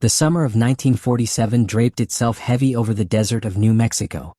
The summer of 1947 draped itself heavy over the desert of New Mexico.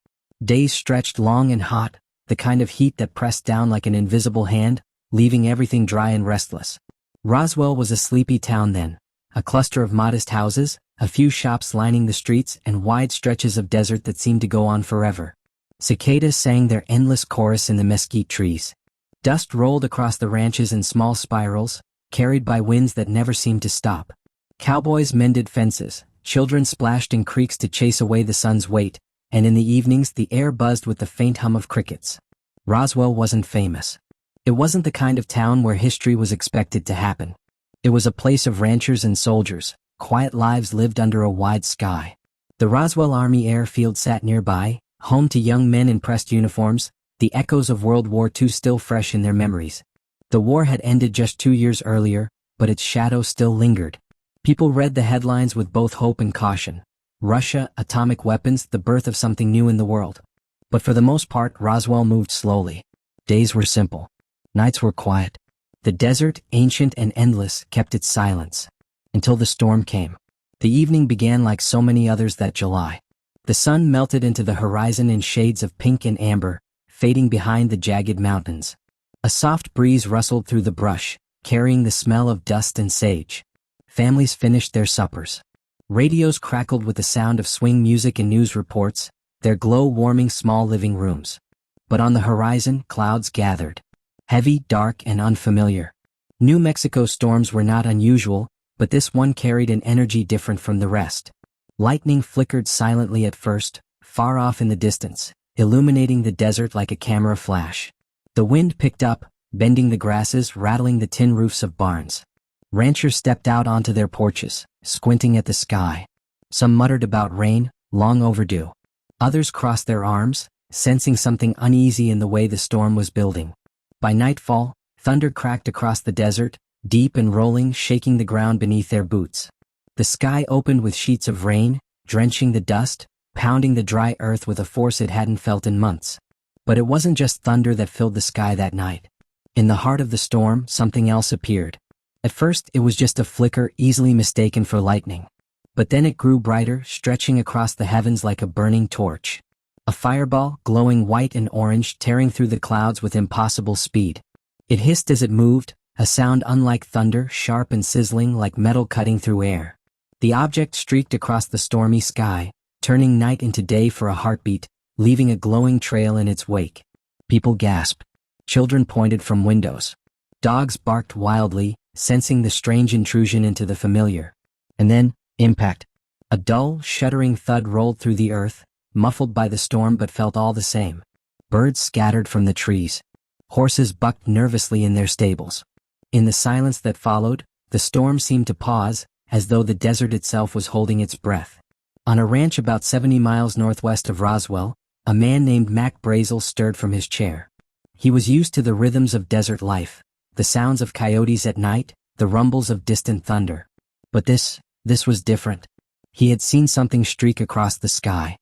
Days stretched long and hot, the kind of heat that pressed down like an invisible hand, leaving everything dry and restless. Roswell was a sleepy town then, a cluster of modest houses, a few shops lining the streets, and wide stretches of desert that seemed to go on forever. Cicadas sang their endless chorus in the mesquite trees. Dust rolled across the ranches in small spirals, carried by winds that never seemed to stop. Cowboys mended fences, children splashed in creeks to chase away the sun's weight, and in the evenings the air buzzed with the faint hum of crickets. Roswell wasn't famous. It wasn't the kind of town where history was expected to happen. It was a place of ranchers and soldiers, quiet lives lived under a wide sky. The Roswell Army airfield sat nearby, home to young men in pressed uniforms, the echoes of World War II still fresh in their memories. The war had ended just 2 years earlier, but its shadow still lingered. People read the headlines with both hope and caution. Russia, atomic weapons, the birth of something new in the world. But for the most part, Roswell moved slowly. Days were simple. Nights were quiet. The desert, ancient and endless, kept its silence. Until the storm came. The evening began like so many others that July. The sun melted into the horizon in shades of pink and amber, fading behind the jagged mountains. A soft breeze rustled through the brush, carrying the smell of dust and sage. Families finished their suppers. Radios crackled with the sound of swing music and news reports, their glow warming small living rooms. But on the horizon, clouds gathered. Heavy, dark, and unfamiliar. New Mexico storms were not unusual, but this one carried an energy different from the rest. Lightning flickered silently at first, far off in the distance, illuminating the desert like a camera flash. The wind picked up, bending the grasses, rattling the tin roofs of barns. Ranchers stepped out onto their porches, squinting at the sky. Some muttered about rain, long overdue. Others crossed their arms, sensing something uneasy in the way the storm was building. By nightfall, thunder cracked across the desert, deep and rolling, shaking the ground beneath their boots. The sky opened with sheets of rain, drenching the dust, pounding the dry earth with a force it hadn't felt in months. But it wasn't just thunder that filled the sky that night. In the heart of the storm, something else appeared. At first, it was just a flicker easily mistaken for lightning. But then it grew brighter, stretching across the heavens like a burning torch. A fireball, glowing white and orange, tearing through the clouds with impossible speed. It hissed as it moved, a sound unlike thunder, sharp and sizzling like metal cutting through air. The object streaked across the stormy sky, turning night into day for a heartbeat, leaving a glowing trail in its wake. People gasped. Children pointed from windows. Dogs barked wildly, sensing the strange intrusion into the familiar. And then, impact. A dull, shuddering thud rolled through the earth, muffled by the storm but felt all the same. Birds scattered from the trees. Horses bucked nervously in their stables. In the silence that followed, the storm seemed to pause, as though the desert itself was holding its breath. On a ranch about 70 miles northwest of Roswell, a man named Mac Brazel stirred from his chair. He was used to the rhythms of desert life, the sounds of coyotes at night, the rumbles of distant thunder. But this was different. He had seen something streak across the sky.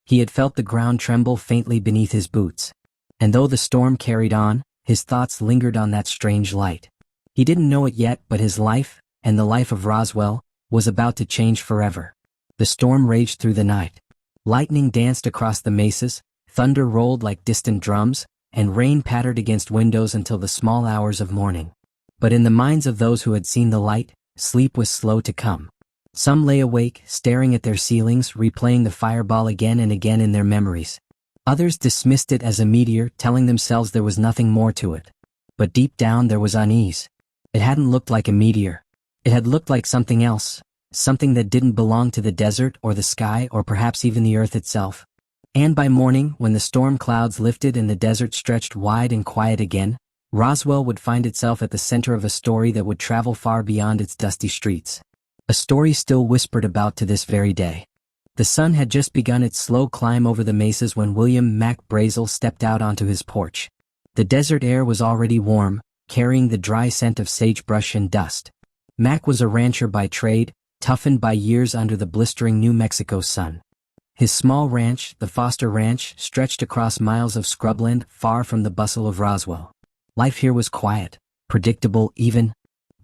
He had felt the ground tremble faintly beneath his boots. And though the storm carried on, his thoughts lingered on that strange light. He didn't know it yet, but his life, and the life of Roswell, was about to change forever. The storm raged through the night. Lightning danced across the mesas, thunder rolled like distant drums, and rain pattered against windows until the small hours of morning. But in the minds of those who had seen the light, sleep was slow to come. Some lay awake, staring at their ceilings, replaying the fireball again and again in their memories. Others dismissed it as a meteor, telling themselves there was nothing more to it. But deep down there was unease. It hadn't looked like a meteor. It had looked like something else, something that didn't belong to the desert or the sky or perhaps even the earth itself. And by morning, when the storm clouds lifted and the desert stretched wide and quiet again, Roswell would find itself at the center of a story that would travel far beyond its dusty streets. A story still whispered about to this very day. The sun had just begun its slow climb over the mesas when William Mac Brazel stepped out onto his porch. The desert air was already warm, carrying the dry scent of sagebrush and dust. Mac was a rancher by trade, toughened by years under the blistering New Mexico sun. His small ranch, the Foster Ranch, stretched across miles of scrubland far from the bustle of Roswell. Life here was quiet, predictable even.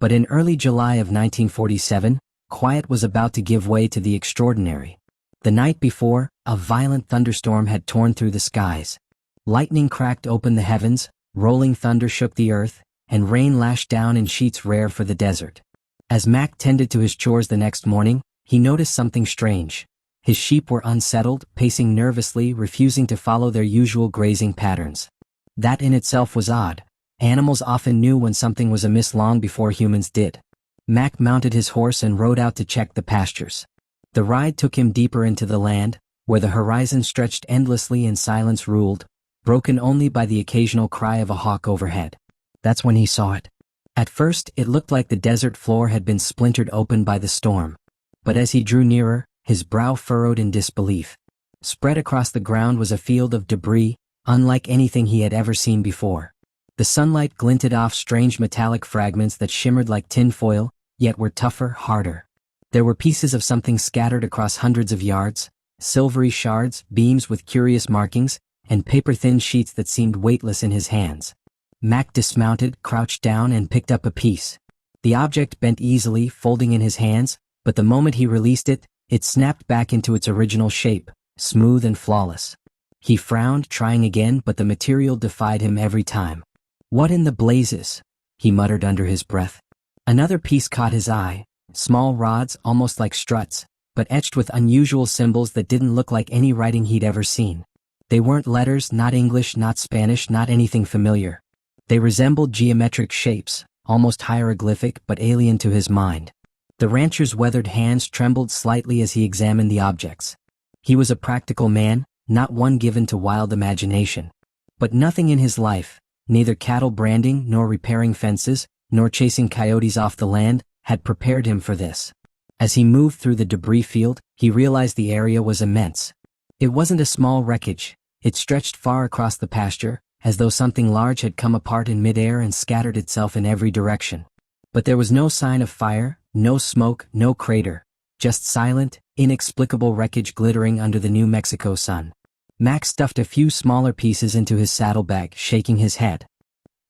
But in early July of 1947, quiet was about to give way to the extraordinary. The night before, a violent thunderstorm had torn through the skies. Lightning cracked open the heavens, rolling thunder shook the earth, and rain lashed down in sheets rare for the desert. As Mac tended to his chores the next morning, he noticed something strange. His sheep were unsettled, pacing nervously, refusing to follow their usual grazing patterns. That in itself was odd. Animals often knew when something was amiss long before humans did. Mac mounted his horse and rode out to check the pastures. The ride took him deeper into the land, where the horizon stretched endlessly and silence ruled, broken only by the occasional cry of a hawk overhead. That's when he saw it. At first, it looked like the desert floor had been splintered open by the storm. But as he drew nearer, his brow furrowed in disbelief. Spread across the ground was a field of debris, unlike anything he had ever seen before. The sunlight glinted off strange metallic fragments that shimmered like tinfoil, yet were tougher, harder. There were pieces of something scattered across hundreds of yards, silvery shards, beams with curious markings, and paper-thin sheets that seemed weightless in his hands. Mac dismounted, crouched down, and picked up a piece. The object bent easily, folding in his hands, but the moment he released it, it snapped back into its original shape, smooth and flawless. He frowned, trying again, but the material defied him every time. "What in the blazes?" he muttered under his breath. Another piece caught his eye, small rods almost like struts, but etched with unusual symbols that didn't look like any writing he'd ever seen. They weren't letters, not English, not Spanish, not anything familiar. They resembled geometric shapes, almost hieroglyphic but alien to his mind. The rancher's weathered hands trembled slightly as he examined the objects. He was a practical man, not one given to wild imagination. But nothing in his life, neither cattle branding nor repairing fences, nor chasing coyotes off the land, had prepared him for this. As he moved through the debris field, he realized the area was immense. It wasn't a small wreckage. It stretched far across the pasture, as though something large had come apart in midair and scattered itself in every direction. But there was no sign of fire, no smoke, no crater, just silent, inexplicable wreckage glittering under the New Mexico sun. Mac stuffed a few smaller pieces into his saddlebag, shaking his head.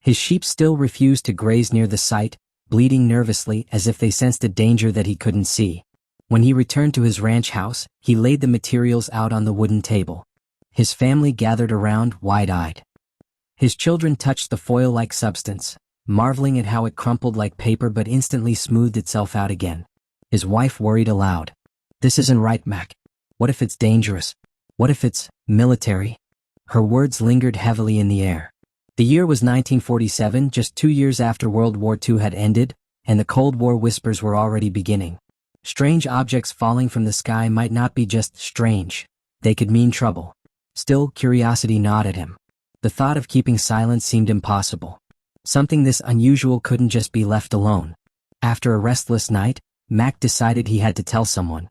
His sheep still refused to graze near the site, bleating nervously as if they sensed a danger that he couldn't see. When he returned to his ranch house, he laid the materials out on the wooden table. His family gathered around, wide-eyed. His children touched the foil-like substance, marveling at how it crumpled like paper but instantly smoothed itself out again. His wife worried aloud. "This isn't right, Mac. What if it's dangerous? What if it's military?" Her words lingered heavily in the air. The year was 1947, just 2 years after World War II had ended, and the Cold War whispers were already beginning. Strange objects falling from the sky might not be just strange. They could mean trouble. Still, curiosity gnawed at him. The thought of keeping silent seemed impossible. Something this unusual couldn't just be left alone. After a restless night, Mac decided he had to tell someone.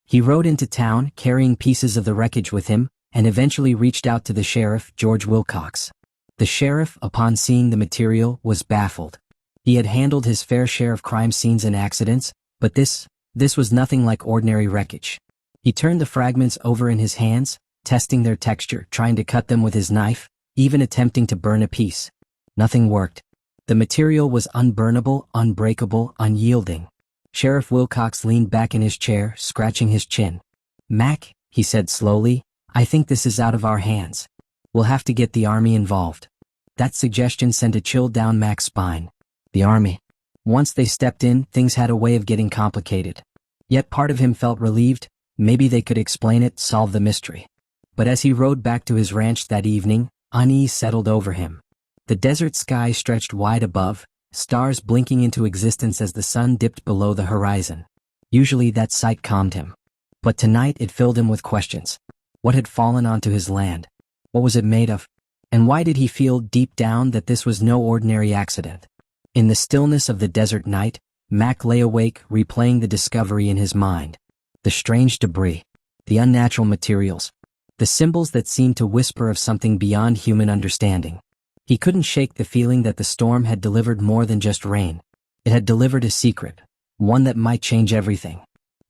He rode into town, carrying pieces of the wreckage with him, and eventually reached out to the sheriff, George Wilcox. The sheriff, upon seeing the material, was baffled. He had handled his fair share of crime scenes and accidents, but this was nothing like ordinary wreckage. He turned the fragments over in his hands, testing their texture, trying to cut them with his knife, even attempting to burn a piece. Nothing worked. The material was unburnable, unbreakable, unyielding. Sheriff Wilcox leaned back in his chair, scratching his chin. "Mac," he said slowly, "I think this is out of our hands. We'll have to get the Army involved." That suggestion sent a chill down Mac's spine. The Army. Once they stepped in, things had a way of getting complicated. Yet part of him felt relieved. Maybe they could explain it, solve the mystery. But as he rode back to his ranch that evening, unease settled over him. The desert sky stretched wide above, stars blinking into existence as the sun dipped below the horizon. Usually that sight calmed him. But tonight it filled him with questions. What had fallen onto his land? What was it made of? And why did he feel deep down that this was no ordinary accident? In the stillness of the desert night, Mac lay awake, replaying the discovery in his mind. The strange debris, the unnatural materials, the symbols that seemed to whisper of something beyond human understanding. He couldn't shake the feeling that the storm had delivered more than just rain. It had delivered a secret, one that might change everything.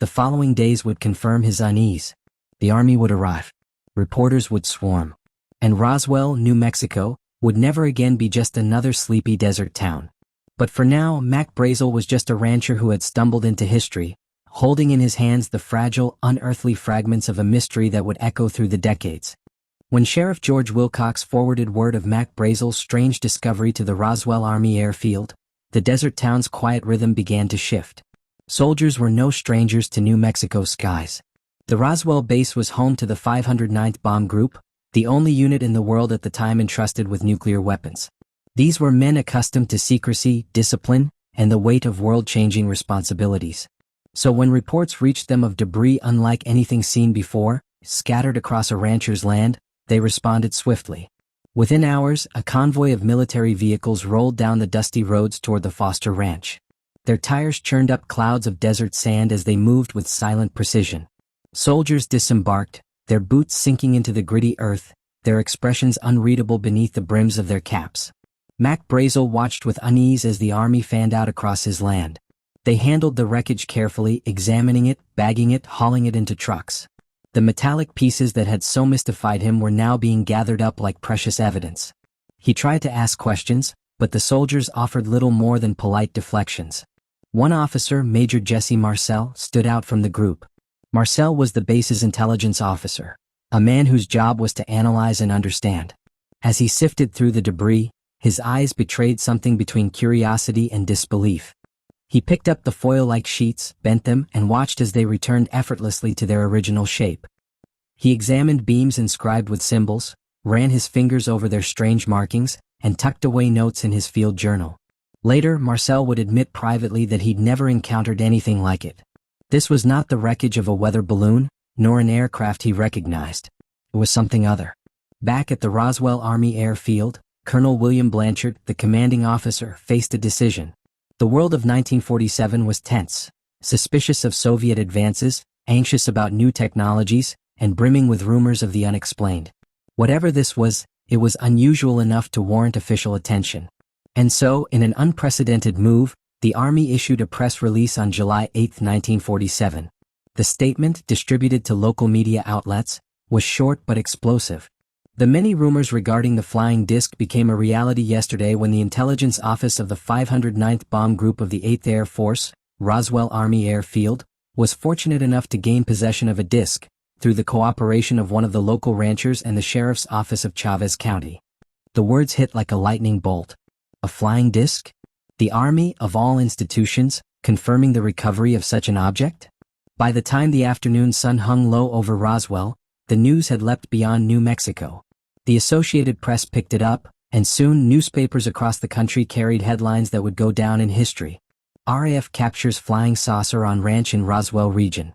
The following days would confirm his unease. The Army would arrive. Reporters would swarm. And Roswell, New Mexico, would never again be just another sleepy desert town. But for now, Mac Brazel was just a rancher who had stumbled into history, holding in his hands the fragile, unearthly fragments of a mystery that would echo through the decades. When Sheriff George Wilcox forwarded word of Mac Brazel's strange discovery to the Roswell Army airfield, the desert town's quiet rhythm began to shift. Soldiers were no strangers to New Mexico skies. The Roswell base was home to the 509th Bomb Group, the only unit in the world at the time entrusted with nuclear weapons. These were men accustomed to secrecy, discipline, and the weight of world-changing responsibilities. So when reports reached them of debris unlike anything seen before, scattered across a rancher's land, they responded swiftly. Within hours, a convoy of military vehicles rolled down the dusty roads toward the Foster Ranch. Their tires churned up clouds of desert sand as they moved with silent precision. Soldiers disembarked, their boots sinking into the gritty earth, their expressions unreadable beneath the brims of their caps. Mac Brazel watched with unease as the army fanned out across his land. They handled the wreckage carefully, examining it, bagging it, hauling it into trucks. The metallic pieces that had so mystified him were now being gathered up like precious evidence. He tried to ask questions, but the soldiers offered little more than polite deflections. One officer, Major Jesse Marcel, stood out from the group. Marcel was the base's intelligence officer, a man whose job was to analyze and understand. As he sifted through the debris, his eyes betrayed something between curiosity and disbelief. He picked up the foil-like sheets, bent them, and watched as they returned effortlessly to their original shape. He examined beams inscribed with symbols, ran his fingers over their strange markings, and tucked away notes in his field journal. Later, Marcel would admit privately that he'd never encountered anything like it. This was not the wreckage of a weather balloon, nor an aircraft he recognized. It was something other. Back at the Roswell Army Airfield, Colonel William Blanchard, the commanding officer, faced a decision. The world of 1947 was tense, suspicious of Soviet advances, anxious about new technologies, and brimming with rumors of the unexplained. Whatever this was, it was unusual enough to warrant official attention. And so, in an unprecedented move, the Army issued a press release on July 8, 1947. The statement, distributed to local media outlets, was short but explosive. The many rumors regarding the flying disc became a reality yesterday when the intelligence office of the 509th Bomb Group of the 8th Air Force, Roswell Army Airfield, was fortunate enough to gain possession of a disc, through the cooperation of one of the local ranchers and the sheriff's office of Chavez County. The words hit like a lightning bolt. A flying disc? The Army, of all institutions, confirming the recovery of such an object? By the time the afternoon sun hung low over Roswell, the news had leapt beyond New Mexico. The Associated Press picked it up, and soon newspapers across the country carried headlines that would go down in history. RAF captures flying saucer on ranch in Roswell region.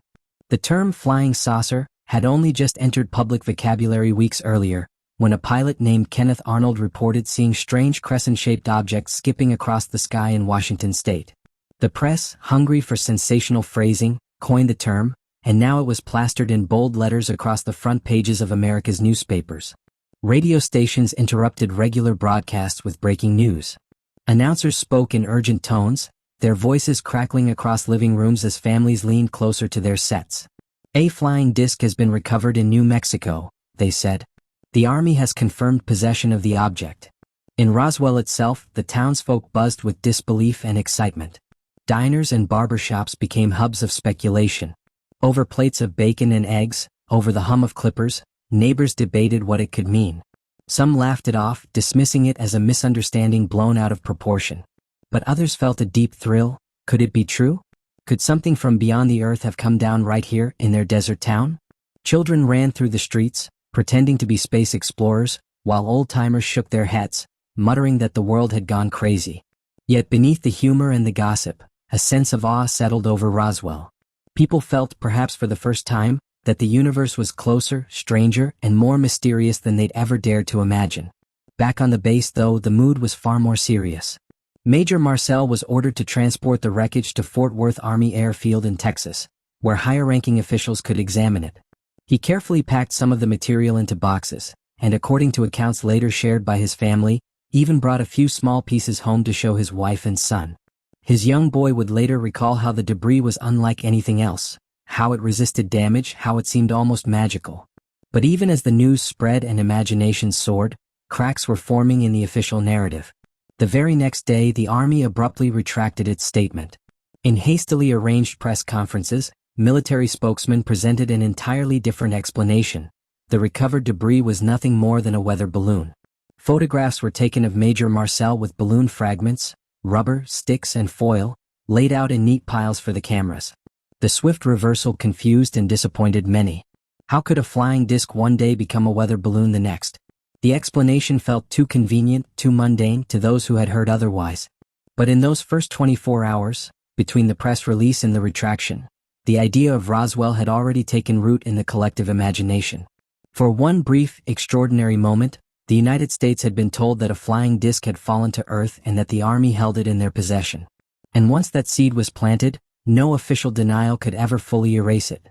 The term flying saucer had only just entered public vocabulary weeks earlier, when a pilot named Kenneth Arnold reported seeing strange crescent-shaped objects skipping across the sky in Washington state. The press, hungry for sensational phrasing, coined the term, and now it was plastered in bold letters across the front pages of America's newspapers. Radio stations interrupted regular broadcasts with breaking news. Announcers spoke in urgent tones, their voices crackling across living rooms as families leaned closer to their sets. A flying disc has been recovered in New Mexico, they said. The Army has confirmed possession of the object. In Roswell itself, the townsfolk buzzed with disbelief and excitement. Diners and barber shops became hubs of speculation. Over plates of bacon and eggs, over the hum of clippers, neighbors debated what it could mean. Some laughed it off, dismissing it as a misunderstanding blown out of proportion. But others felt a deep thrill. Could it be true? Could something from beyond the earth have come down right here in their desert town? Children ran through the streets, pretending to be space explorers, while old-timers shook their heads, muttering that the world had gone crazy. Yet beneath the humor and the gossip, a sense of awe settled over Roswell. People felt, perhaps for the first time, that the universe was closer, stranger, and more mysterious than they'd ever dared to imagine. Back on the base, though, the mood was far more serious. Major Marcel was ordered to transport the wreckage to Fort Worth Army Airfield in Texas, where higher-ranking officials could examine it. He carefully packed some of the material into boxes, and according to accounts later shared by his family, even brought a few small pieces home to show his wife and son. His young boy would later recall how the debris was unlike anything else, how it resisted damage, how it seemed almost magical. But even as the news spread and imagination soared, cracks were forming in the official narrative. The very next day, the Army abruptly retracted its statement. In hastily arranged press conferences, military spokesmen presented an entirely different explanation. The recovered debris was nothing more than a weather balloon. Photographs were taken of Major Marcel with balloon fragments, rubber, sticks and foil, laid out in neat piles for the cameras. The swift reversal confused and disappointed many. How could a flying disc one day become a weather balloon the next? The explanation felt too convenient, too mundane to those who had heard otherwise. But in those first 24 hours, between the press release and the retraction, the idea of Roswell had already taken root in the collective imagination. For one brief, extraordinary moment, the United States had been told that a flying disc had fallen to Earth and that the Army held it in their possession. And once that seed was planted, no official denial could ever fully erase it.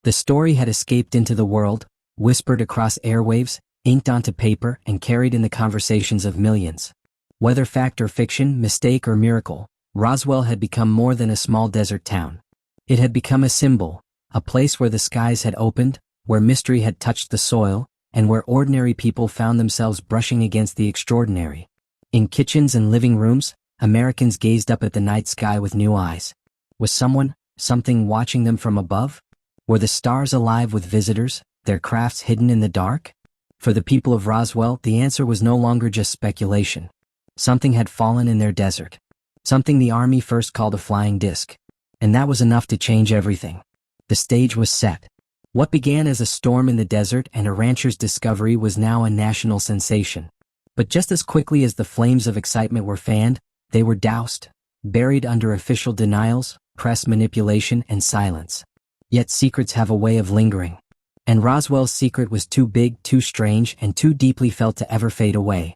The story had escaped into the world, whispered across airwaves, inked onto paper, and carried in the conversations of millions. Whether fact or fiction, mistake or miracle, Roswell had become more than a small desert town. It had become a symbol, a place where the skies had opened, where mystery had touched the soil, and where ordinary people found themselves brushing against the extraordinary. In kitchens and living rooms, Americans gazed up at the night sky with new eyes. Was someone, something watching them from above? Were the stars alive with visitors, their crafts hidden in the dark? For the people of Roswell, the answer was no longer just speculation. Something had fallen in their desert. Something the Army first called a flying disc. And that was enough to change everything. The stage was set. What began as a storm in the desert and a rancher's discovery was now a national sensation. But just as quickly as the flames of excitement were fanned, they were doused, buried under official denials, press manipulation, and silence. Yet secrets have a way of lingering. And Roswell's secret was too big, too strange, and too deeply felt to ever fade away.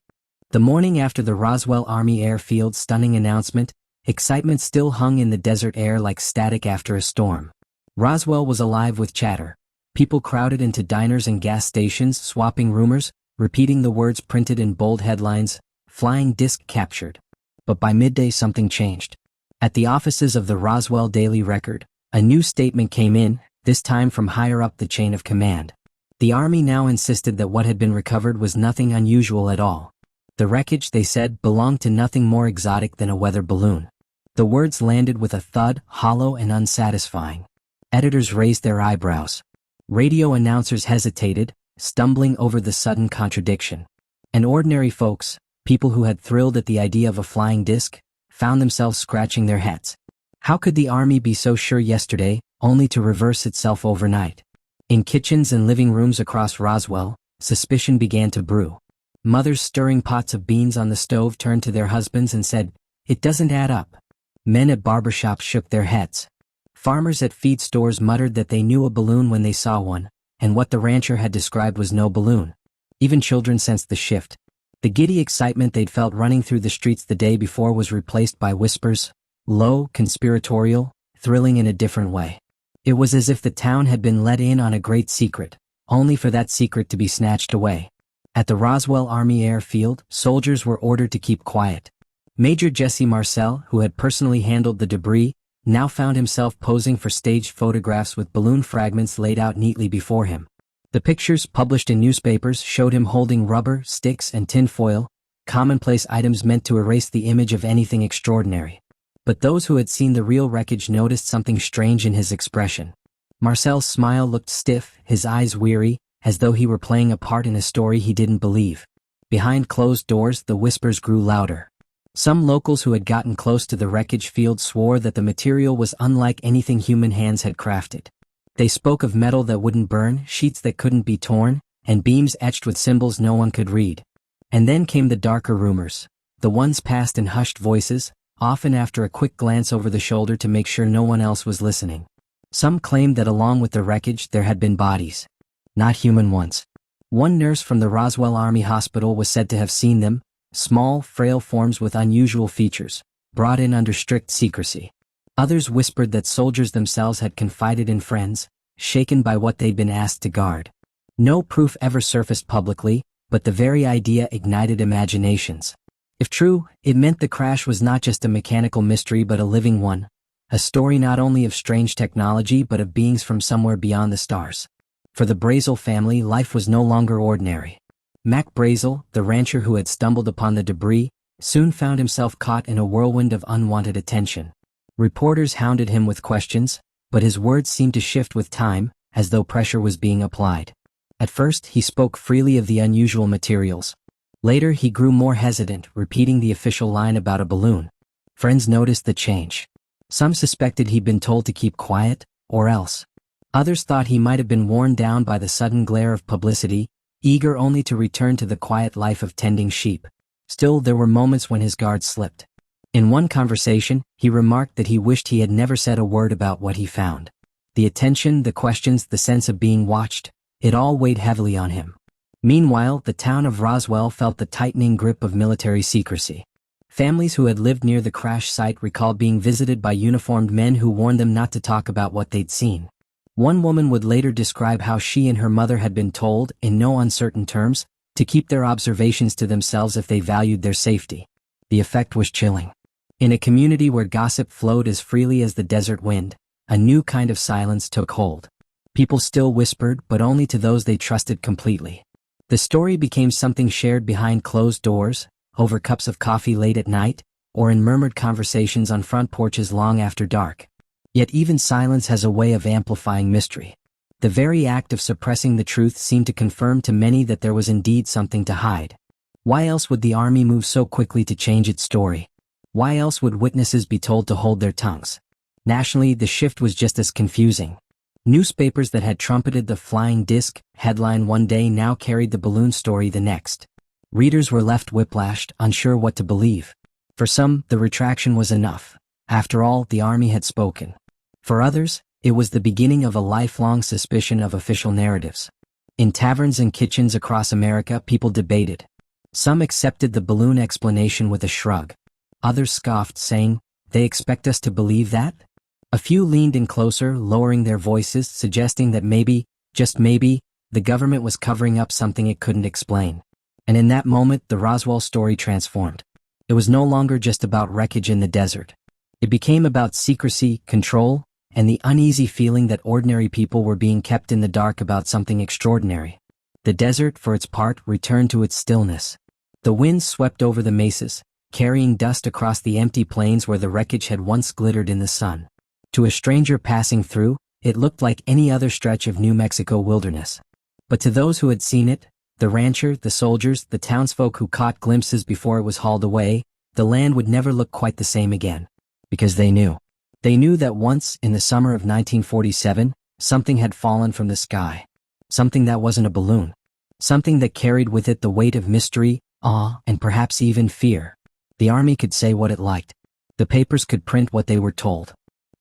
The morning after the Roswell Army Airfield's stunning announcement, excitement still hung in the desert air like static after a storm. Roswell was alive with chatter. People crowded into diners and gas stations, swapping rumors, repeating the words printed in bold headlines, "Flying disc captured." But by midday something changed. At the offices of the Roswell Daily Record, a new statement came in, this time from higher up the chain of command. The Army now insisted that what had been recovered was nothing unusual at all. The wreckage, they said, belonged to nothing more exotic than a weather balloon. The words landed with a thud, hollow and unsatisfying. Editors raised their eyebrows. Radio announcers hesitated, stumbling over the sudden contradiction. And ordinary folks, people who had thrilled at the idea of a flying disc, found themselves scratching their heads. How could the Army be so sure yesterday, only to reverse itself overnight? In kitchens and living rooms across Roswell, suspicion began to brew. Mothers stirring pots of beans on the stove turned to their husbands and said, "It doesn't add up." Men at barbershops shook their heads. Farmers at feed stores muttered that they knew a balloon when they saw one, and what the rancher had described was no balloon. Even children sensed the shift. The giddy excitement they'd felt running through the streets the day before was replaced by whispers, low, conspiratorial, thrilling in a different way. It was as if the town had been let in on a great secret, only for that secret to be snatched away. At the Roswell Army Airfield, soldiers were ordered to keep quiet. Major Jesse Marcel, who had personally handled the debris, now found himself posing for staged photographs with balloon fragments laid out neatly before him. The pictures published in newspapers showed him holding rubber, sticks, and tin foil, commonplace items meant to erase the image of anything extraordinary. But those who had seen the real wreckage noticed something strange in his expression. Marcel's smile looked stiff, his eyes weary, as though he were playing a part in a story he didn't believe. Behind closed doors, the whispers grew louder. Some locals who had gotten close to the wreckage field swore that the material was unlike anything human hands had crafted. They spoke of metal that wouldn't burn, sheets that couldn't be torn, and beams etched with symbols no one could read. And then came the darker rumors, the ones passed in hushed voices, often after a quick glance over the shoulder to make sure no one else was listening. Some claimed that along with the wreckage there had been bodies. Not human ones. One nurse from the Roswell Army Hospital was said to have seen them, small, frail forms with unusual features, brought in under strict secrecy. Others whispered that soldiers themselves had confided in friends, shaken by what they'd been asked to guard. No proof ever surfaced publicly, but the very idea ignited imaginations. If true, it meant the crash was not just a mechanical mystery but a living one, a story not only of strange technology but of beings from somewhere beyond the stars. For the Brazel family, life was no longer ordinary. Mac Brazel, the rancher who had stumbled upon the debris, soon found himself caught in a whirlwind of unwanted attention. Reporters hounded him with questions, but his words seemed to shift with time, as though pressure was being applied. At first, he spoke freely of the unusual materials. Later, he grew more hesitant, repeating the official line about a balloon. Friends noticed the change. Some suspected he'd been told to keep quiet, or else. Others thought he might have been worn down by the sudden glare of publicity, eager only to return to the quiet life of tending sheep. Still, there were moments when his guard slipped. In one conversation, he remarked that he wished he had never said a word about what he found. The attention, the questions, the sense of being watched, it all weighed heavily on him. Meanwhile, the town of Roswell felt the tightening grip of military secrecy. Families who had lived near the crash site recalled being visited by uniformed men who warned them not to talk about what they'd seen. One woman would later describe how she and her mother had been told, in no uncertain terms, to keep their observations to themselves if they valued their safety. The effect was chilling. In a community where gossip flowed as freely as the desert wind, a new kind of silence took hold. People still whispered, but only to those they trusted completely. The story became something shared behind closed doors, over cups of coffee late at night, or in murmured conversations on front porches long after dark. Yet even silence has a way of amplifying mystery. The very act of suppressing the truth seemed to confirm to many that there was indeed something to hide. Why else would the army move so quickly to change its story? Why else would witnesses be told to hold their tongues? Nationally, the shift was just as confusing. Newspapers that had trumpeted the flying disc headline one day now carried the balloon story the next. Readers were left whiplashed, unsure what to believe. For some, the retraction was enough. After all, the army had spoken. For others, it was the beginning of a lifelong suspicion of official narratives. In taverns and kitchens across America, people debated. Some accepted the balloon explanation with a shrug. Others scoffed, saying, "They expect us to believe that?" A few leaned in closer, lowering their voices, suggesting that maybe, just maybe, the government was covering up something it couldn't explain. And in that moment, the Roswell story transformed. It was no longer just about wreckage in the desert. It became about secrecy, control, and the uneasy feeling that ordinary people were being kept in the dark about something extraordinary. The desert, for its part, returned to its stillness. The winds swept over the mesas, carrying dust across the empty plains where the wreckage had once glittered in the sun. To a stranger passing through, it looked like any other stretch of New Mexico wilderness. But to those who had seen it, the rancher, the soldiers, the townsfolk who caught glimpses before it was hauled away, the land would never look quite the same again. Because they knew. They knew that once, in the summer of 1947, something had fallen from the sky. Something that wasn't a balloon. Something that carried with it the weight of mystery, awe, and perhaps even fear. The army could say what it liked. The papers could print what they were told.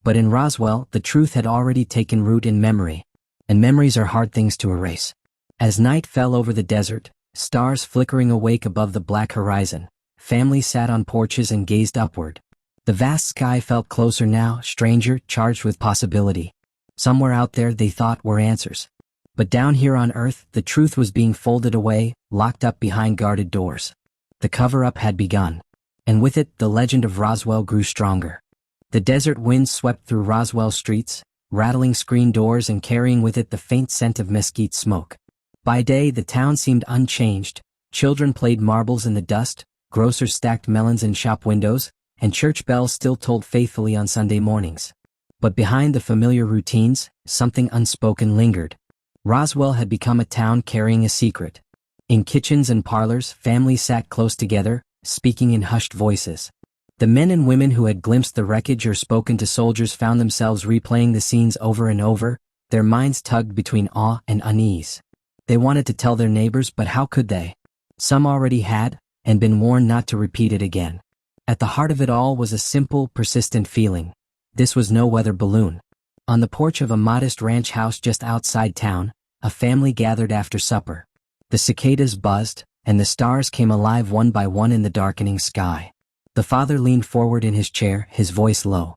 But in Roswell, the truth had already taken root in memory. And memories are hard things to erase. As night fell over the desert, stars flickering awake above the black horizon, families sat on porches and gazed upward. The vast sky felt closer now, stranger, charged with possibility. Somewhere out there, they thought, were answers. But down here on Earth, the truth was being folded away, locked up behind guarded doors. The cover-up had begun. And with it, the legend of Roswell grew stronger. The desert wind swept through Roswell streets, rattling screen doors and carrying with it the faint scent of mesquite smoke. By day, the town seemed unchanged. Children played marbles in the dust, grocers stacked melons in shop windows, and church bells still tolled faithfully on Sunday mornings. But behind the familiar routines, something unspoken lingered. Roswell had become a town carrying a secret. In kitchens and parlors, families sat close together, speaking in hushed voices. The men and women who had glimpsed the wreckage or spoken to soldiers found themselves replaying the scenes over and over, their minds tugged between awe and unease. They wanted to tell their neighbors, but how could they? Some already had, and been warned not to repeat it again. At the heart of it all was a simple, persistent feeling. This was no weather balloon. On the porch of a modest ranch house just outside town, a family gathered after supper. The cicadas buzzed, and the stars came alive one by one in the darkening sky. The father leaned forward in his chair, his voice low.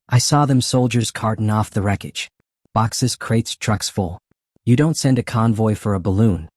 "I saw them soldiers carting off the wreckage. Boxes, crates, trucks full. You don't send a convoy for a balloon."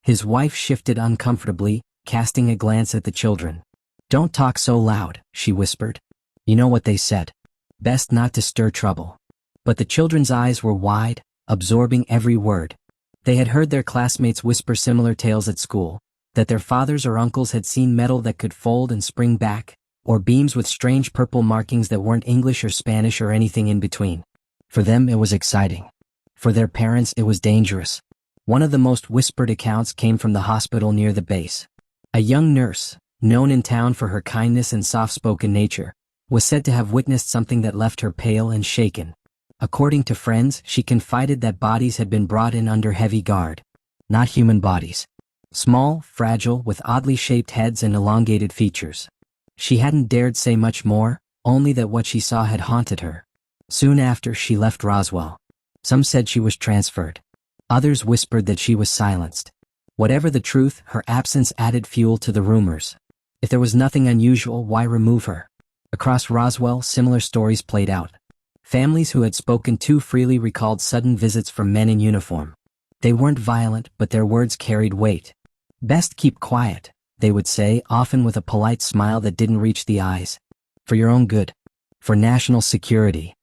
His wife shifted uncomfortably, casting a glance at the children. "Don't talk so loud," she whispered. "You know what they said. Best not to stir trouble." But the children's eyes were wide, absorbing every word. They had heard their classmates whisper similar tales at school, that their fathers or uncles had seen metal that could fold and spring back, or beams with strange purple markings that weren't English or Spanish or anything in between. For them it was exciting. For their parents it was dangerous. One of the most whispered accounts came from the hospital near the base. A young nurse, known in town for her kindness and soft-spoken nature, was said to have witnessed something that left her pale and shaken. According to friends, she confided that bodies had been brought in under heavy guard. Not human bodies. Small, fragile, with oddly shaped heads and elongated features. She hadn't dared say much more, only that what she saw had haunted her. Soon after, she left Roswell. Some said she was transferred. Others whispered that she was silenced. Whatever the truth, her absence added fuel to the rumors. If there was nothing unusual, why remove her? Across Roswell, similar stories played out. Families who had spoken too freely recalled sudden visits from men in uniform. They weren't violent, but their words carried weight. "Best keep quiet," they would say, often with a polite smile that didn't reach the eyes. "For your own good. For national security."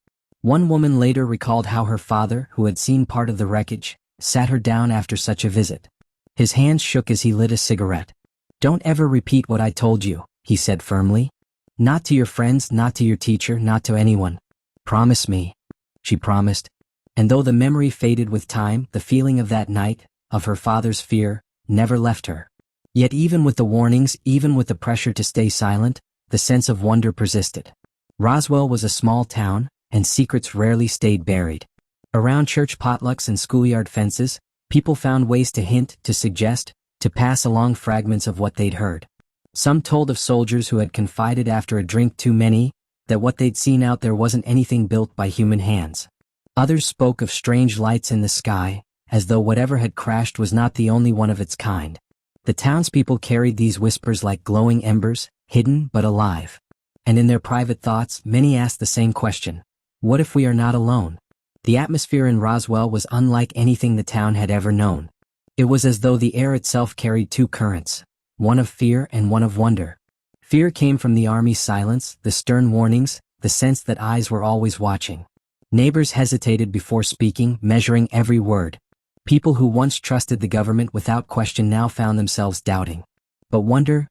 One woman later recalled how her father, who had seen part of the wreckage, sat her down after such a visit. His hands shook as he lit a cigarette. "Don't ever repeat what I told you," he said firmly. "Not to your friends, not to your teacher, not to anyone. Promise me." She promised. And though the memory faded with time, the feeling of that night, of her father's fear, never left her. Yet even with the warnings, even with the pressure to stay silent, the sense of wonder persisted. Roswell was a small town, and secrets rarely stayed buried. Around church potlucks and schoolyard fences, people found ways to hint, to suggest, to pass along fragments of what they'd heard. Some told of soldiers who had confided after a drink too many, that what they'd seen out there wasn't anything built by human hands. Others spoke of strange lights in the sky, as though whatever had crashed was not the only one of its kind. The townspeople carried these whispers like glowing embers, hidden but alive. And in their private thoughts, many asked the same question: what if we are not alone? The atmosphere in Roswell was unlike anything the town had ever known. It was as though the air itself carried two currents, one of fear and one of wonder. Fear came from the Army's silence, the stern warnings, the sense that eyes were always watching. Neighbors hesitated before speaking, measuring every word. People who once trusted the government without question now found themselves doubting. But wonder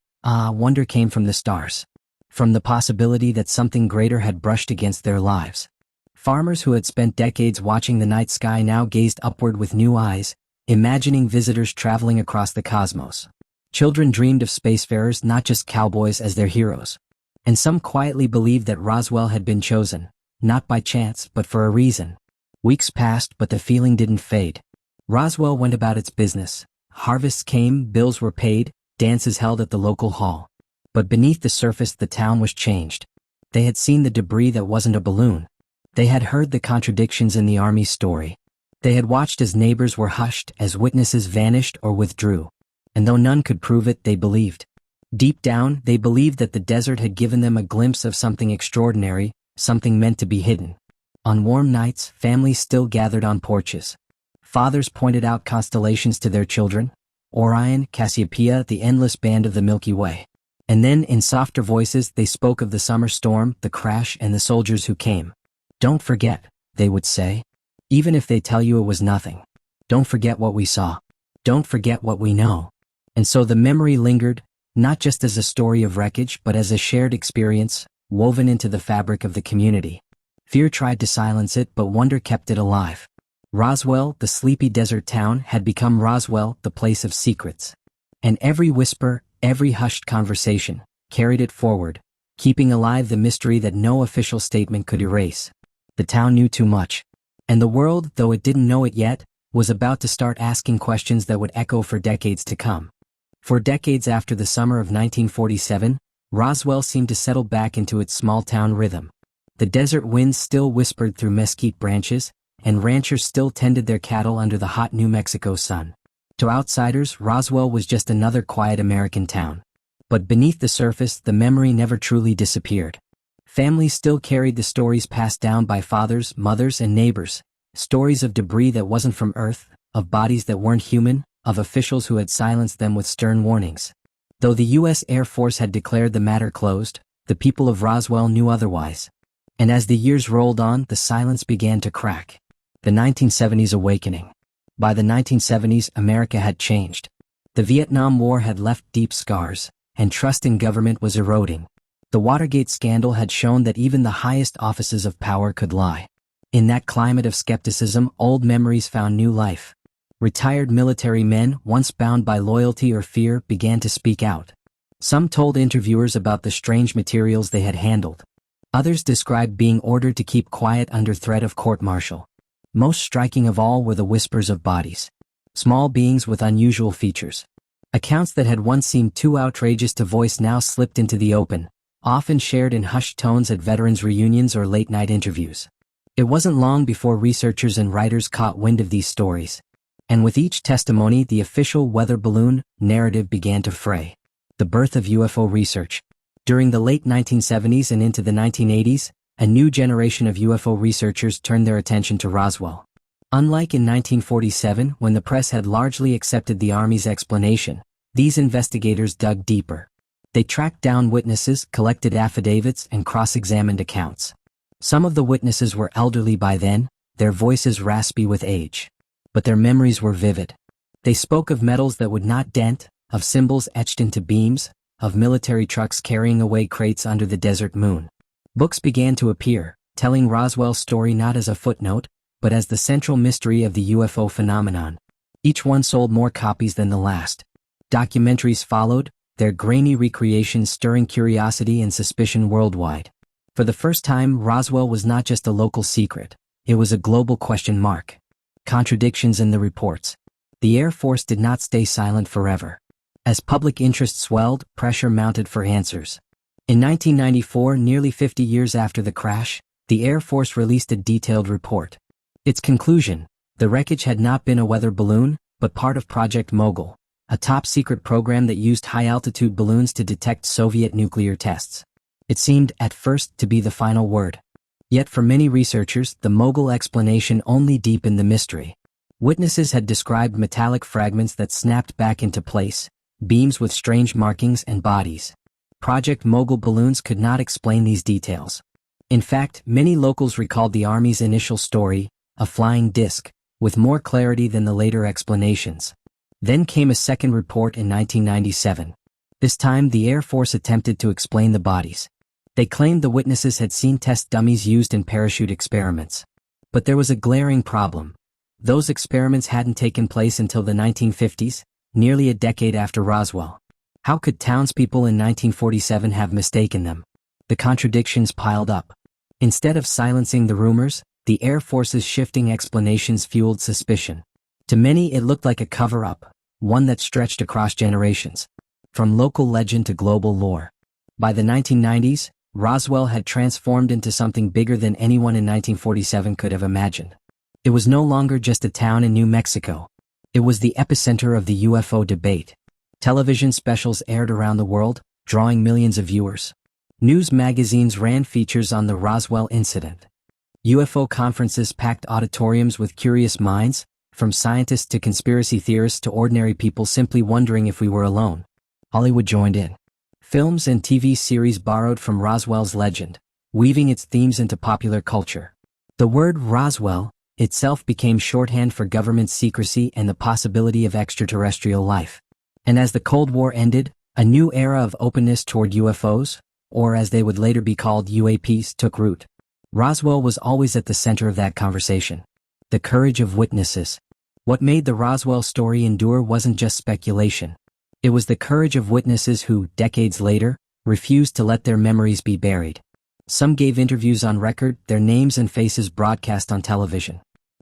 came from the stars. From the possibility that something greater had brushed against their lives. Farmers who had spent decades watching the night sky now gazed upward with new eyes, imagining visitors traveling across the cosmos. Children dreamed of spacefarers, not just cowboys, as their heroes. And some quietly believed that Roswell had been chosen, not by chance, but for a reason. Weeks passed, but the feeling didn't fade. Roswell went about its business. Harvests came, bills were paid, dances held at the local hall. But beneath the surface, the town was changed. They had seen the debris that wasn't a balloon. They had heard the contradictions in the Army's story. They had watched as neighbors were hushed, as witnesses vanished or withdrew. And though none could prove it, they believed. Deep down, they believed that the desert had given them a glimpse of something extraordinary, something meant to be hidden. On warm nights, families still gathered on porches. Fathers pointed out constellations to their children: Orion, Cassiopeia, the endless band of the Milky Way. And then, in softer voices, they spoke of the summer storm, the crash, and the soldiers who came. "Don't forget," they would say. "Even if they tell you it was nothing. Don't forget what we saw. Don't forget what we know." And so the memory lingered, not just as a story of wreckage, but as a shared experience, woven into the fabric of the community. Fear tried to silence it, but wonder kept it alive. Roswell, the sleepy desert town, had become Roswell, the place of secrets. And every whisper, every hushed conversation, carried it forward, keeping alive the mystery that no official statement could erase. The town knew too much. And the world, though it didn't know it yet, was about to start asking questions that would echo for decades to come. For decades after the summer of 1947, Roswell seemed to settle back into its small-town rhythm. The desert winds still whispered through mesquite branches, and ranchers still tended their cattle under the hot New Mexico sun. To outsiders, Roswell was just another quiet American town. But beneath the surface, the memory never truly disappeared. Families still carried the stories passed down by fathers, mothers, and neighbors. Stories of debris that wasn't from Earth, of bodies that weren't human, of officials who had silenced them with stern warnings. Though the U.S. Air Force had declared the matter closed, the people of Roswell knew otherwise. And as the years rolled on, the silence began to crack. The 1970s awakening. By the 1970s, America had changed. The Vietnam War had left deep scars, and trust in government was eroding. The Watergate scandal had shown that even the highest offices of power could lie. In that climate of skepticism, old memories found new life. Retired military men, once bound by loyalty or fear, began to speak out. Some told interviewers about the strange materials they had handled. Others described being ordered to keep quiet under threat of court-martial. Most striking of all were the whispers of bodies. Small beings with unusual features. Accounts that had once seemed too outrageous to voice now slipped into the open, often shared in hushed tones at veterans' reunions or late-night interviews. It wasn't long before researchers and writers caught wind of these stories. And with each testimony, the official weather balloon narrative began to fray. The birth of UFO research. During the late 1970s and into the 1980s, a new generation of UFO researchers turned their attention to Roswell. Unlike in 1947, when the press had largely accepted the Army's explanation, these investigators dug deeper. They tracked down witnesses, collected affidavits, and cross-examined accounts. Some of the witnesses were elderly by then, their voices raspy with age. But their memories were vivid. They spoke of metals that would not dent, of symbols etched into beams, of military trucks carrying away crates under the desert moon. Books began to appear, telling Roswell's story not as a footnote, but as the central mystery of the UFO phenomenon. Each one sold more copies than the last. Documentaries followed, their grainy recreations stirring curiosity and suspicion worldwide. For the first time, Roswell was not just a local secret. It was a global question mark. Contradictions in the reports. The Air Force did not stay silent forever. As public interest swelled, pressure mounted for answers. In 1994, nearly 50 years after the crash, the Air Force released a detailed report. Its conclusion: the wreckage had not been a weather balloon, but part of Project Mogul, a top-secret program that used high-altitude balloons to detect Soviet nuclear tests. It seemed, at first, to be the final word. Yet for many researchers, the Mogul explanation only deepened the mystery. Witnesses had described metallic fragments that snapped back into place, beams with strange markings and bodies. Project Mogul balloons could not explain these details. In fact, many locals recalled the Army's initial story, a flying disc, with more clarity than the later explanations. Then came a second report in 1997. This time, the Air Force attempted to explain the bodies. They claimed the witnesses had seen test dummies used in parachute experiments. But there was a glaring problem. Those experiments hadn't taken place until the 1950s, nearly a decade after Roswell. How could townspeople in 1947 have mistaken them? The contradictions piled up. Instead of silencing the rumors, the Air Force's shifting explanations fueled suspicion. To many, it looked like a cover-up, one that stretched across generations. From local legend to global lore. By the 1990s, Roswell had transformed into something bigger than anyone in 1947 could have imagined. It was no longer just a town in New Mexico. It was the epicenter of the UFO debate. Television specials aired around the world, drawing millions of viewers. News magazines ran features on the Roswell incident. UFO conferences packed auditoriums with curious minds, from scientists to conspiracy theorists to ordinary people simply wondering if we were alone. Hollywood joined in. Films and TV series borrowed from Roswell's legend, weaving its themes into popular culture. The word Roswell itself became shorthand for government secrecy and the possibility of extraterrestrial life. And as the Cold War ended, a new era of openness toward UFOs, or as they would later be called UAPs, took root. Roswell was always at the center of that conversation. The courage of witnesses. What made the Roswell story endure wasn't just speculation. It was the courage of witnesses who, decades later, refused to let their memories be buried. Some gave interviews on record, their names and faces broadcast on television.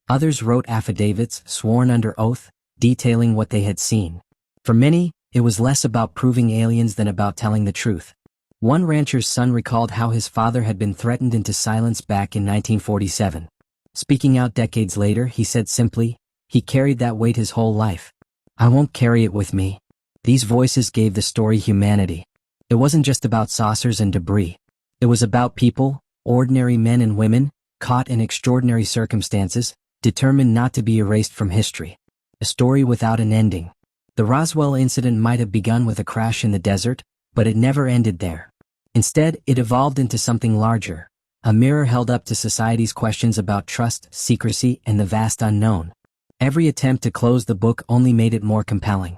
Others wrote affidavits, sworn under oath, detailing what they had seen. For many, it was less about proving aliens than about telling the truth. One rancher's son recalled how his father had been threatened into silence back in 1947. Speaking out decades later, he said simply, "He carried that weight his whole life. I won't carry it with me." These voices gave the story humanity. It wasn't just about saucers and debris. It was about people, ordinary men and women, caught in extraordinary circumstances, determined not to be erased from history. A story without an ending. The Roswell incident might have begun with a crash in the desert, but it never ended there. Instead, it evolved into something larger, a mirror held up to society's questions about trust, secrecy, and the vast unknown. Every attempt to close the book only made it more compelling.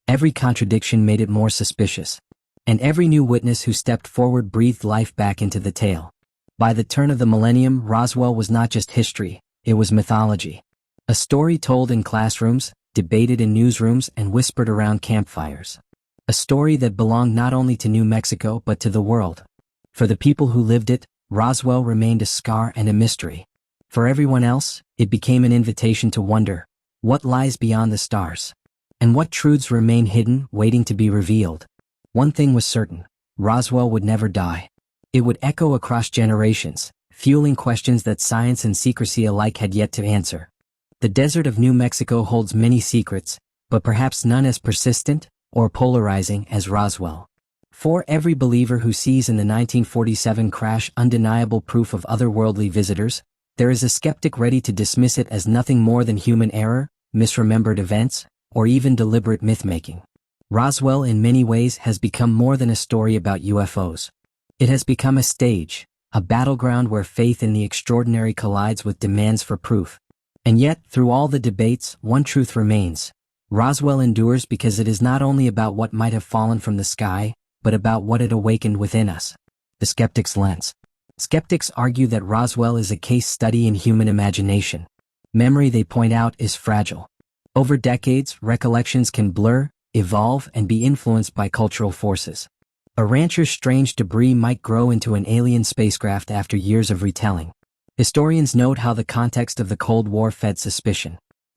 Every contradiction made it more suspicious. And every new witness who stepped forward breathed life back into the tale. By the turn of the millennium, Roswell was not just history, it was mythology. A story told in classrooms, debated in newsrooms, and whispered around campfires. A story that belonged not only to New Mexico but to the world. For the people who lived it, Roswell remained a scar and a mystery. For everyone else, it became an invitation to wonder, what lies beyond the stars? And what truths remain hidden, waiting to be revealed? One thing was certain, Roswell would never die. It would echo across generations, fueling questions that science and secrecy alike had yet to answer. The desert of New Mexico holds many secrets, but perhaps none as persistent or polarizing as Roswell. For every believer who sees in the 1947 crash undeniable proof of otherworldly visitors, there is a skeptic ready to dismiss it as nothing more than human error, misremembered events, or even deliberate myth-making. Roswell in many ways has become more than a story about UFOs. It has become a stage, a battleground where faith in the extraordinary collides with demands for proof. And yet, through all the debates, one truth remains. Roswell endures because it is not only about what might have fallen from the sky, but about what it awakened within us. The skeptic's lens. Skeptics argue that Roswell is a case study in human imagination. Memory, they point out, is fragile. Over decades, recollections can blur, evolve, and be influenced by cultural forces. A rancher's strange debris might grow into an alien spacecraft after years of retelling. Historians note how the context of the Cold War fed suspicion.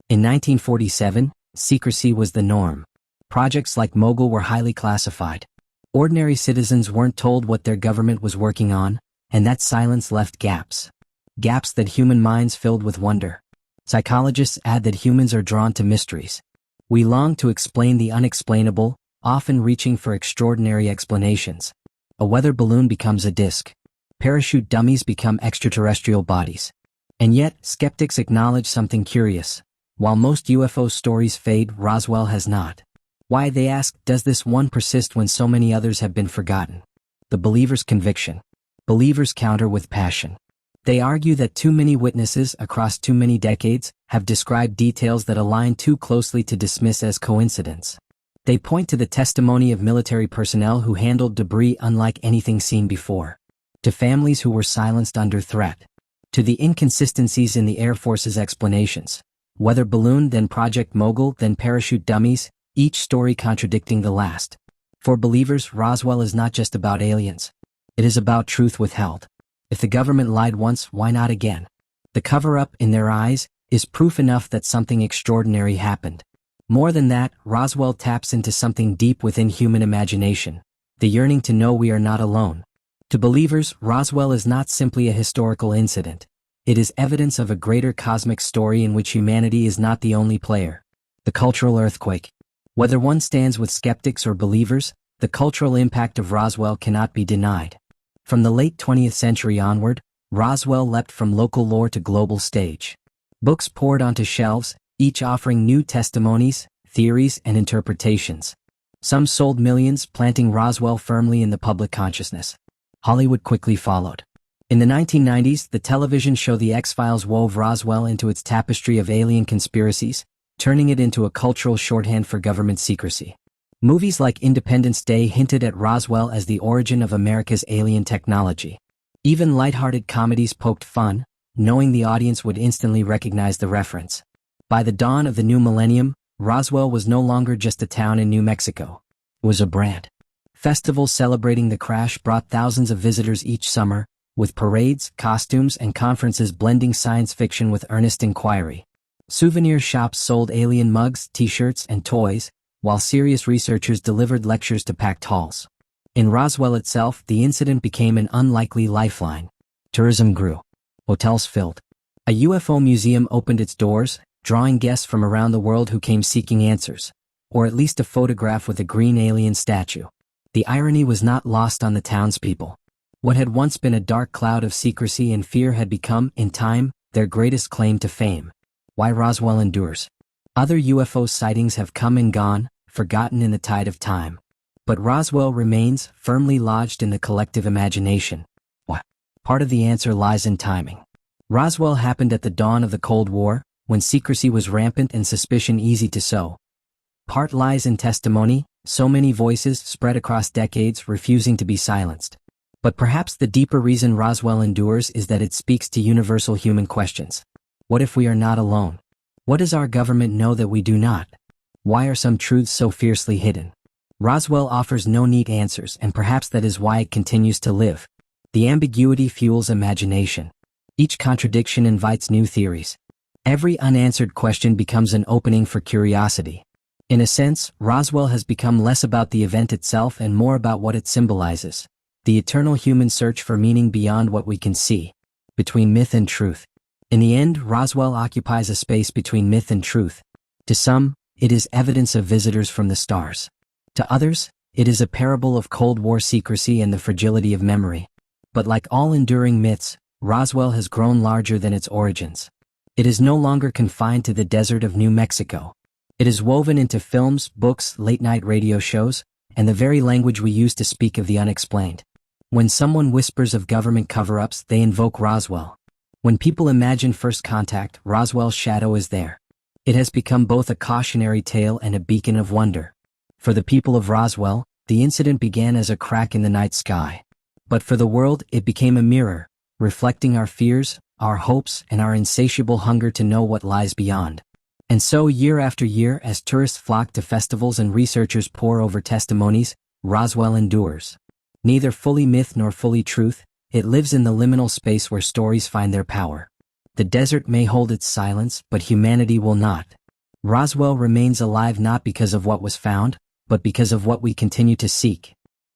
In 1947, secrecy was the norm. Projects like Mogul were highly classified. Ordinary citizens weren't told what their government was working on, and that silence left gaps. Gaps that human minds filled with wonder. Psychologists add that humans are drawn to mysteries. We long to explain the unexplainable, often reaching for extraordinary explanations. A weather balloon becomes a disk. Parachute dummies become extraterrestrial bodies. And yet, skeptics acknowledge something curious. While most UFO stories fade, Roswell has not. Why, they ask, does this one persist when so many others have been forgotten? The believer's conviction. Believers counter with passion. They argue that too many witnesses across too many decades have described details that align too closely to dismiss as coincidence. They point to the testimony of military personnel who handled debris unlike anything seen before. To families who were silenced under threat. To the inconsistencies in the Air Force's explanations. Weather balloon, then Project Mogul, then parachute dummies, each story contradicting the last. For believers, Roswell is not just about aliens. It is about truth withheld. If the government lied once, why not again? The cover-up, in their eyes, is proof enough that something extraordinary happened. More than that, Roswell taps into something deep within human imagination, the yearning to know we are not alone. To believers, Roswell is not simply a historical incident. It is evidence of a greater cosmic story in which humanity is not the only player. The cultural earthquake. Whether one stands with skeptics or believers, the cultural impact of Roswell cannot be denied. From the late 20th century onward, Roswell leapt from local lore to global stage. Books poured onto shelves, each offering new testimonies, theories, and interpretations. Some sold millions, planting Roswell firmly in the public consciousness. Hollywood quickly followed. In the 1990s, the television show The X-Files wove Roswell into its tapestry of alien conspiracies, turning it into a cultural shorthand for government secrecy. Movies like Independence Day hinted at Roswell as the origin of America's alien technology. Even lighthearted comedies poked fun, knowing the audience would instantly recognize the reference. By the dawn of the new millennium, Roswell was no longer just a town in New Mexico. It was a brand. Festivals celebrating the crash brought thousands of visitors each summer, with parades, costumes, and conferences blending science fiction with earnest inquiry. Souvenir shops sold alien mugs, t-shirts, and toys, while serious researchers delivered lectures to packed halls. In Roswell itself, the incident became an unlikely lifeline. Tourism grew. Hotels filled. A UFO museum opened its doors, drawing guests from around the world who came seeking answers, or at least a photograph with a green alien statue. The irony was not lost on the townspeople. What had once been a dark cloud of secrecy and fear had become, in time, their greatest claim to fame. Why Roswell endures. Other UFO sightings have come and gone, forgotten in the tide of time. But Roswell remains firmly lodged in the collective imagination. Why? Part of the answer lies in timing. Roswell happened at the dawn of the Cold War, when secrecy was rampant and suspicion easy to sow. Part lies in testimony, So many voices spread across decades refusing to be silenced. But perhaps the deeper reason Roswell endures is that it speaks to universal human questions. What if we are not alone? What does our government know that we do not? Why are some truths so fiercely hidden? Roswell offers no neat answers, and perhaps that is why it continues to live. The ambiguity fuels imagination. Each contradiction invites new theories. Every unanswered question becomes an opening for curiosity. In a sense, Roswell has become less about the event itself and more about what it symbolizes. The eternal human search for meaning beyond what we can see. Between myth and truth. In the end, Roswell occupies a space between myth and truth. To some, it is evidence of visitors from the stars. To others, it is a parable of Cold War secrecy and the fragility of memory. But like all enduring myths, Roswell has grown larger than its origins. It is no longer confined to the desert of New Mexico. It is woven into films, books, late-night radio shows, and the very language we use to speak of the unexplained. When someone whispers of government cover-ups, they invoke Roswell. When people imagine first contact, Roswell's shadow is there. It has become both a cautionary tale and a beacon of wonder. For the people of Roswell, the incident began as a crack in the night sky. But for the world, it became a mirror, reflecting our fears, our hopes, and our insatiable hunger to know what lies beyond. And so, year after year, as tourists flock to festivals and researchers pore over testimonies, Roswell endures. Neither fully myth nor fully truth, it lives in the liminal space where stories find their power. The desert may hold its silence, but humanity will not. Roswell remains alive not because of what was found, but because of what we continue to seek.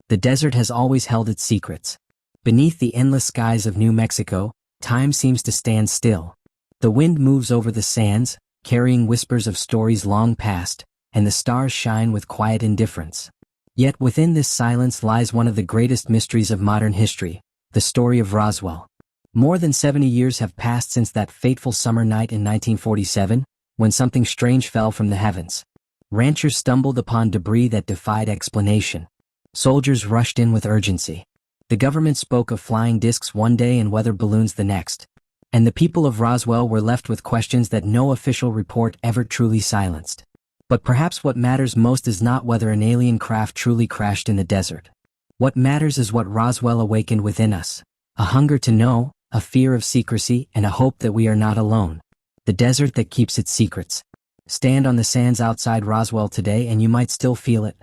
The desert has always held its secrets. Beneath the endless skies of New Mexico, time seems to stand still. The wind moves over the sands, carrying whispers of stories long past, and the stars shine with quiet indifference. Yet within this silence lies one of the greatest mysteries of modern history, the story of Roswell. More than 70 years have passed since that fateful summer night in 1947, when something strange fell from the heavens. Ranchers stumbled upon debris that defied explanation. Soldiers rushed in with urgency. The government spoke of flying discs one day and weather balloons the next. And the people of Roswell were left with questions that no official report ever truly silenced. But perhaps what matters most is not whether an alien craft truly crashed in the desert. What matters is what Roswell awakened within us. A hunger to know, a fear of secrecy, and a hope that we are not alone. The desert that keeps its secrets. Stand on the sands outside Roswell today and you might still feel it.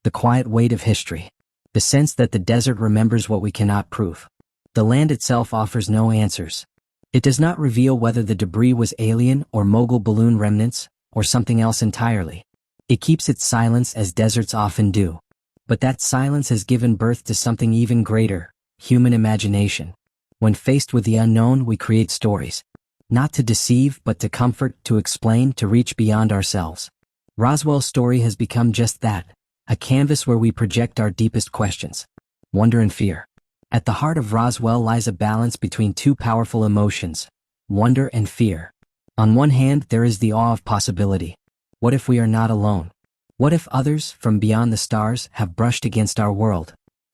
The quiet weight of history. The sense that the desert remembers what we cannot prove. The land itself offers no answers. It does not reveal whether the debris was alien or mogul balloon remnants, or something else entirely. It keeps its silence as deserts often do. But that silence has given birth to something even greater, human imagination. When faced with the unknown, we create stories. Not to deceive, but to comfort, to explain, to reach beyond ourselves. Roswell's story has become just that, a canvas where we project our deepest questions. Wonder and fear. At the heart of Roswell lies a balance between two powerful emotions, wonder and fear. On one hand, there is the awe of possibility. What if we are not alone? What if others, from beyond the stars, have brushed against our world?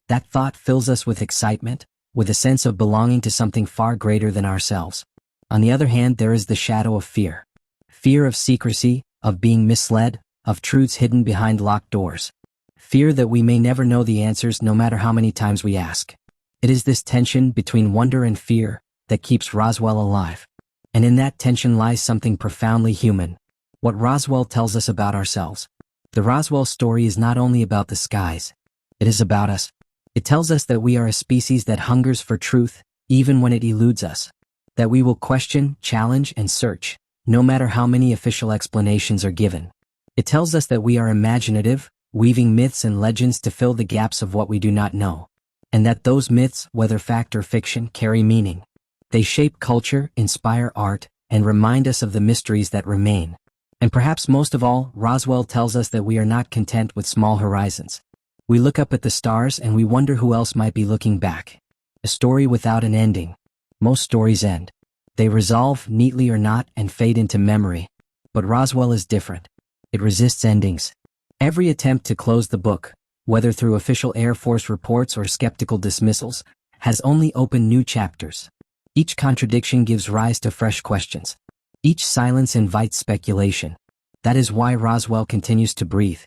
That thought fills us with excitement, with a sense of belonging to something far greater than ourselves. On the other hand, there is the shadow of fear. Fear of secrecy, of being misled, of truths hidden behind locked doors. Fear that we may never know the answers no matter how many times we ask. It is this tension between wonder and fear that keeps Roswell alive. And in that tension lies something profoundly human. What Roswell tells us about ourselves. The Roswell story is not only about the skies. It is about us. It tells us that we are a species that hungers for truth, even when it eludes us. That we will question, challenge, and search, no matter how many official explanations are given. It tells us that we are imaginative, weaving myths and legends to fill the gaps of what we do not know. And that those myths, whether fact or fiction, carry meaning. They shape culture, inspire art, and remind us of the mysteries that remain. And perhaps most of all, Roswell tells us that we are not content with small horizons. We look up at the stars and we wonder who else might be looking back. A story without an ending. Most stories end. They resolve, neatly or not, and fade into memory. But Roswell is different. It resists endings. Every attempt to close the book, whether through official Air Force reports or skeptical dismissals, has only opened new chapters. Each contradiction gives rise to fresh questions. Each silence invites speculation. That is why Roswell continues to breathe.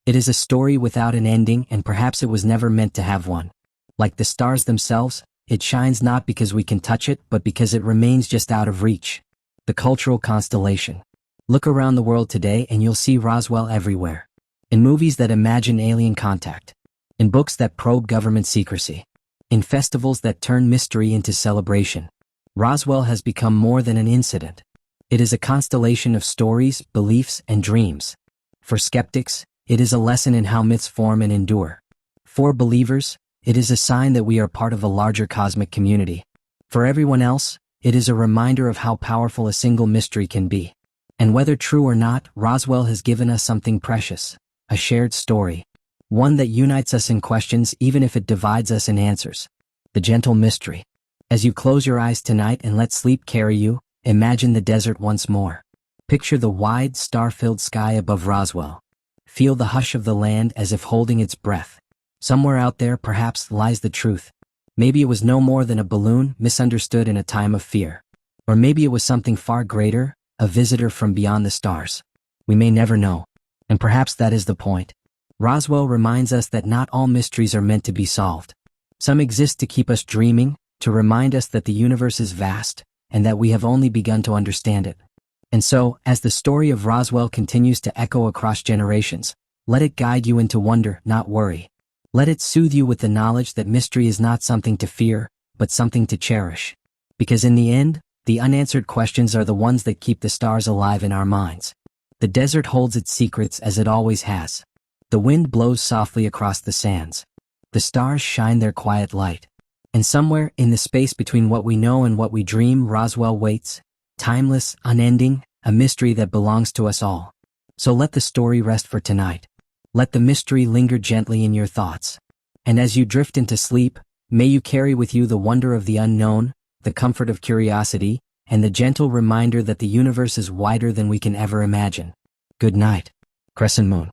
It is a story without an ending, and perhaps it was never meant to have one. Like the stars themselves, it shines not because we can touch it, but because it remains just out of reach. The cultural constellation. Look around the world today and you'll see Roswell everywhere. In movies that imagine alien contact. In books that probe government secrecy. In festivals that turn mystery into celebration. Roswell has become more than an incident. It is a constellation of stories, beliefs, and dreams. For skeptics, it is a lesson in how myths form and endure. For believers, it is a sign that we are part of a larger cosmic community. For everyone else, it is a reminder of how powerful a single mystery can be. And whether true or not, Roswell has given us something precious. A shared story. One that unites us in questions even if it divides us in answers. The gentle mystery. As you close your eyes tonight and let sleep carry you, imagine the desert once more. Picture the wide, star-filled sky above Roswell. Feel the hush of the land as if holding its breath. Somewhere out there perhaps lies the truth. Maybe it was no more than a balloon misunderstood in a time of fear. Or maybe it was something far greater, a visitor from beyond the stars. We may never know. And perhaps that is the point. Roswell reminds us that not all mysteries are meant to be solved. Some exist to keep us dreaming, to remind us that the universe is vast, and that we have only begun to understand it. And so, as the story of Roswell continues to echo across generations, let it guide you into wonder, not worry. Let it soothe you with the knowledge that mystery is not something to fear, but something to cherish. Because in the end, the unanswered questions are the ones that keep the stars alive in our minds. The desert holds its secrets as it always has. The wind blows softly across the sands. The stars shine their quiet light. And somewhere in the space between what we know and what we dream, Roswell waits, timeless, unending, a mystery that belongs to us all. So let the story rest for tonight. Let the mystery linger gently in your thoughts. And as you drift into sleep, may you carry with you the wonder of the unknown, the comfort of curiosity, and the gentle reminder that the universe is wider than we can ever imagine. Good night, Crescent Moon.